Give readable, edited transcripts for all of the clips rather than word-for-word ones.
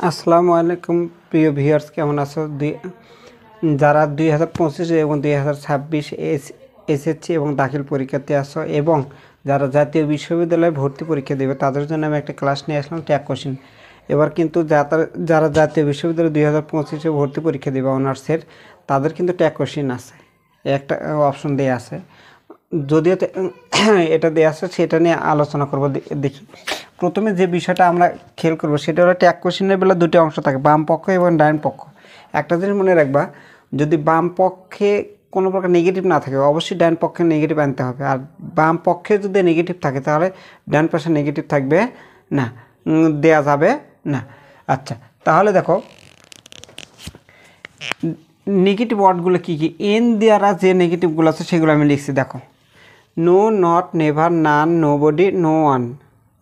আসসালামু আলাইকুম প্রিয় ভিউয়ার্স, কেমন আছো? যারা 2025 এবং 2026 এসএসসি এবং দাখিল পরীক্ষাতে আসো এবং যারা জাতীয় বিশ্ববিদ্যালয়ে ভর্তি পরীক্ষা দেবে তাদের জন্য আমি একটা ক্লাস নিয়ে আসলাম, ট্যাগ কোশ্চেন। এবার কিন্তু যারা জাতীয় বিশ্ববিদ্যালয়ে 2025-এ ভর্তি পরীক্ষা দেবে অনার্সের, তাদের কিন্তু ট্যাগ কোশ্চেন আছে, একটা অপশন দেওয়া আছে। যদিও এটা দেওয়া আছে, সেটা নিয়ে আলোচনা করব। দেখি প্রথমে যে বিষয়টা আমরা খেয়াল করবো সেটা হলো ট্যাগ কোশ্চেনের বেলা দুটো অংশ থাকে, বাম পক্ষ এবং ডান পক্ষ। একটা জিনিস মনে রাখবা, যদি বাম পক্ষে কোনো প্রকার নেগেটিভ না থাকে অবশ্যই ডান পক্ষে নেগেটিভ আনতে হবে, আর বাম পক্ষে যদি নেগেটিভ থাকে তাহলে ডান পাশে নেগেটিভ থাকবে না, দেয়া যাবে না। আচ্ছা, তাহলে দেখো নেগেটিভ ওয়ার্ডগুলো কী কী, এন দ্বারা যে নেগেটিভগুলো আছে সেগুলো আমি লিখছি। দেখো, no, not, never, none, nobody, no one,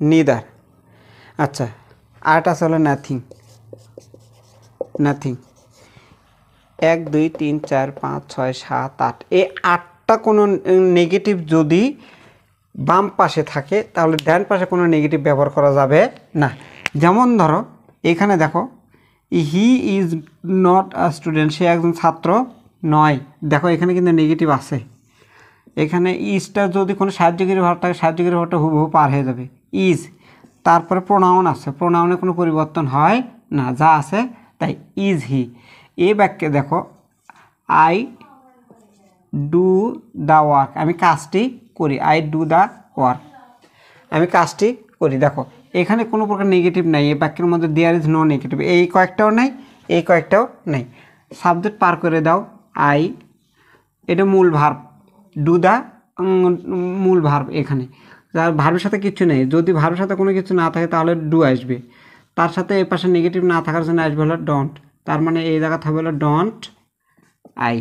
neither. আচ্ছা, আরেকটা আছে হলো নাথিং। নাথিং 1 2 3 4 5 6 7 8, এই 8টা কোনো নেগেটিভ যদি বাম পাশে থাকে তাহলে ডান পাশে কোনো নেগেটিভ ব্যবহার করা যাবে না। যেমন ধরো এখানে দেখো, he is not a student, সে একজন ছাত্র নয়। দেখো এখানে কিন্তু নেগেটিভ আছে। এখানে ইজটা যদি কোনো সাহায্যকারী ভার্ব থাকে, সাহায্যকারী ভার্বটা হুবহু পার হয়ে যাবে। ইজ, তারপরে প্রোনাউন আছে, প্রোনাউনে কোনো পরিবর্তন হয় না, যা আছে তাই। Is he. এই বাক্যে দেখো, আই ডু দ্য ওয়ার্ক, আমি কাজটি করি। আই ডু দ্য ওয়ার্ক, আমি কাজটি করি। দেখো এখানে কোনো প্রকার নেগেটিভ নাই, এই বাক্যের মধ্যে দেয়ার ইজ নো নেগেটিভ, এই কয়েকটাও নেই, এই কয়েকটাও নেই। সাবজেক্ট পার করে দাও, আই, এটা মূল ভার্ব, ডু দ্য মূল ভার্ব। এখানে যার ভার্বের সাথে কিছু নেই, যদি ভার্বের সাথে কোনো কিছু না থাকে তাহলে ডু আসবে, তার সাথে এ পাশে নেগেটিভ না থাকার জন্য আসবে হলো ডন্ট, তার মানে এই জায়গা থাকবে হলো ডন্ট আই।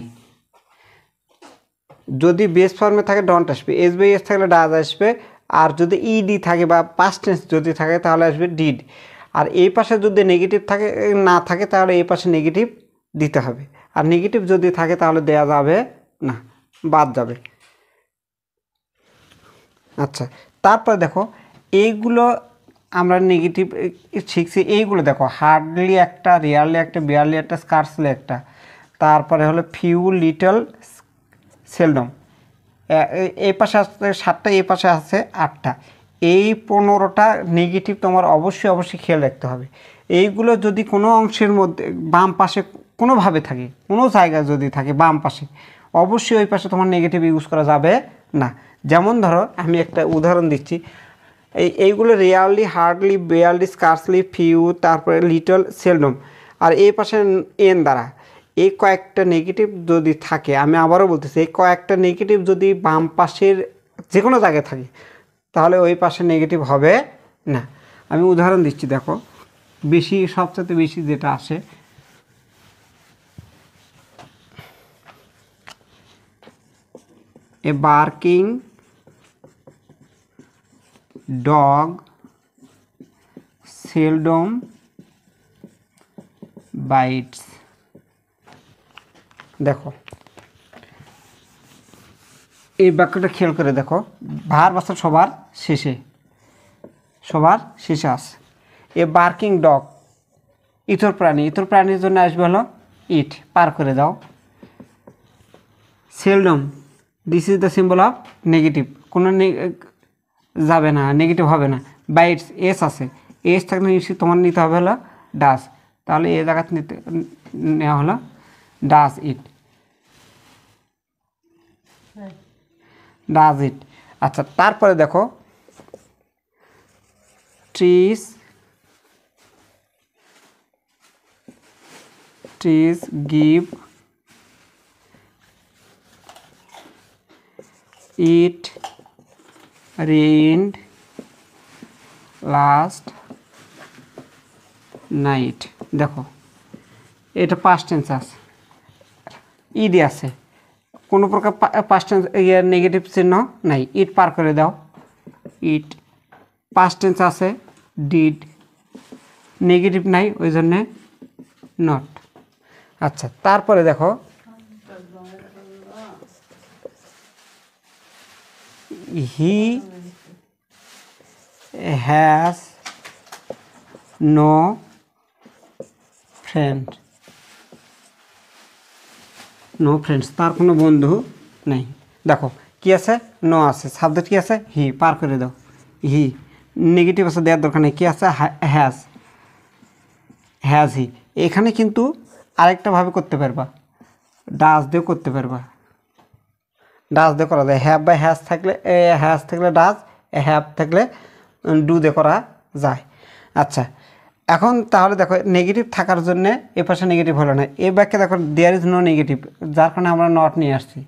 যদি বেস ফর্মে থাকে ডন্ট আসবে, এস বাই এস থাকলে ডাজ আসবে, আর যদি ইডি থাকে বা পাস্ট টেন্স যদি থাকে তাহলে আসবে ডিড। আর এই পাশে যদি নেগেটিভ থাকে না থাকে তাহলে এই পাশে নেগেটিভ দিতে হবে, আর নেগেটিভ যদি থাকে তাহলে দেয়া যাবে না, বাদ যাবে। আচ্ছা, তারপর দেখো এইগুলো আমরা নেগেটিভ শিখছি, এইগুলো দেখো, হার্ডলি একটা, রিয়ারলি একটা, বিয়ারলি একটা, স্কার্সলি একটা, তারপরে হলো ফিউ, লিটল, সেলডম। এই পাশে আসছে 7টা, এই পাশে আছে 8টা, এই 15টা নেগেটিভ তোমার অবশ্যই খেয়াল রাখতে হবে। এইগুলো যদি কোনো অংশের মধ্যে বাম পাশে কোনোভাবে থাকে, কোনো জায়গায় যদি থাকে বাম পাশে, অবশ্যই ওই পাশে তোমার নেগেটিভ ইউজ করা যাবে না। যেমন ধরো আমি একটা উদাহরণ দিচ্ছি, এইগুলো rarely, hardly, barely, scarcely, few, তারপরে লিটল, সেলডম, আর এই পাশে এন দ্বারা এই কয়েকটা নেগেটিভ যদি থাকে, আমি আবারও বলতেছি, এই কয়েকটা নেগেটিভ যদি বাম পাশের যে কোনো জায়গায় থাকে তাহলে ওই পাশে নেগেটিভ হবে না। আমি উদাহরণ দিচ্ছি, দেখো সবচেয়ে বেশি যেটা আসে, a barking dog seldom bites. দেখো এই বাক্যটা খেয়াল করে দেখো, ভার্ব আছে সবার শেষে আছে। এ বার্কিং ডগ, ইতর প্রাণীর জন্য আসবে হলো ইট, পার করে দাও। Seldom, this is the symbol of negative, কোনো যাবে না, নেগেটিভ হবে না। বাইটস, এস আছে, এস থাকলে নিশ্চয়ই তোমার নিতে হবে হলো ডাস, তাহলে এই জায়গাতে নেওয়া হলো ডাস ইট, ডাজ ইট। আচ্ছা, তারপরে দেখো trees give it rained last night. দেখো এটা পাস্ট টেন্স আছে, ইডি আছে, কোনো প্রকার পাস্ট টেন্স নেগেটিভ চিহ্ন নাই, ইট পার করে দাও। ইট পাস্ট টেন্স আছে, ডিড, নেগেটিভ নাই ওই জন্যে নট। আচ্ছা, তারপরে দেখো he has no friend, no friends, তার কোনো বন্ধু নেই। দেখো কি আছে, নো আছে, সাবজেক্ট কি আছে, হি, পার করে দাও, হি, নেগেটিভ আছে দেওয়ার দরকার নেই, কি আছে, হ্যাজ, হ্যাজ হি। এখানে কিন্তু আরেকটা ভাবে করতে পারবা, ডাজ দিয়েও করতে পারবা, ডাজ দিয়ে করা যায়, হ্যাভ বা হ্যাজ থাকলে ডাজ, হ্যাভ থাকলে ডু দিয়ে করা যায়। আচ্ছা, এখন তাহলে দেখো নেগেটিভ থাকার জন্য এ পাশে নেগেটিভ হলো না, এই বাক্যে দেখো দেয়ার ইজ নো নেগেটিভ, যার কারণে আমরা নট নিয়ে আসছি।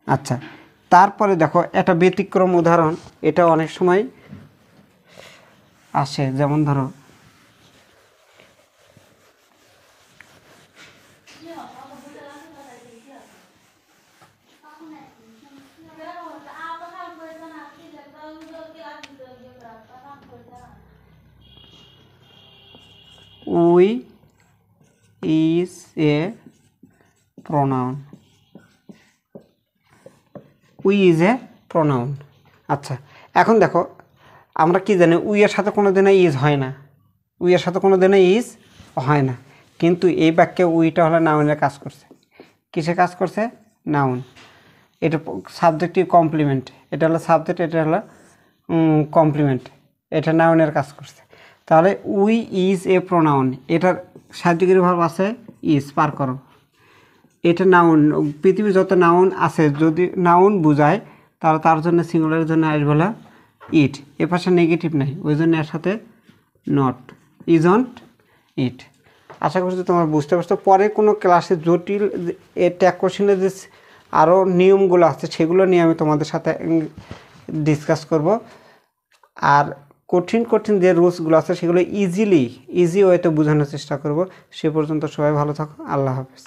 আচ্ছা, তারপরে দেখো একটা ব্যতিক্রম উদাহরণ, এটা অনেক সময় আসে, যেমন ধরো we is a pronoun, we is a pronoun. আচ্ছা, এখন দেখো আমরা কি জানি, উই এর সাথে কোনো দিনে ইজ হয় না, উই এর সাথে কোনো দিনে ইজ হয় না, কিন্তু এই বাক্যে উইটা হলো নাউনের কাজ করছে। কিসে কাজ করছে, নাউন, এটা সাবজেক্টিভ কমপ্লিমেন্ট, এটা হলো সাবজেক্ট, এটা হলো কমপ্লিমেন্ট, এটা নাউনের কাজ করছে। তাহলে উই ইজ এ প্রোনাউন, এটার সাহায্যকারী ভার্ব আছে ইজ, পার করো, এটা নাউন, পৃথিবীর যত নাউন আছে যদি নাউন বোঝায় তাহলে তার জন্য সিঙ্গুলারের জন্য আসবে বলা ইট, এ পাশে নেগেটিভ নাই, ওই জন্য এর সাথে নট, ইজন্ট ইট। আশা করছি তোমার বুঝতে পারছো। পরে কোনো ক্লাসে জটিল ট্যাগ কোশ্চেনের যে আরও নিয়মগুলো আছে সেগুলো নিয়ে আমি তোমাদের সাথে ডিসকাস করব, আর কঠিন কঠিন যে রুলসগুলো আছে সেগুলো ইজি ওয়েতে বোঝানোর চেষ্টা করব। সে পর্যন্ত সবাই ভালো থাকো, আল্লাহ হাফেজ।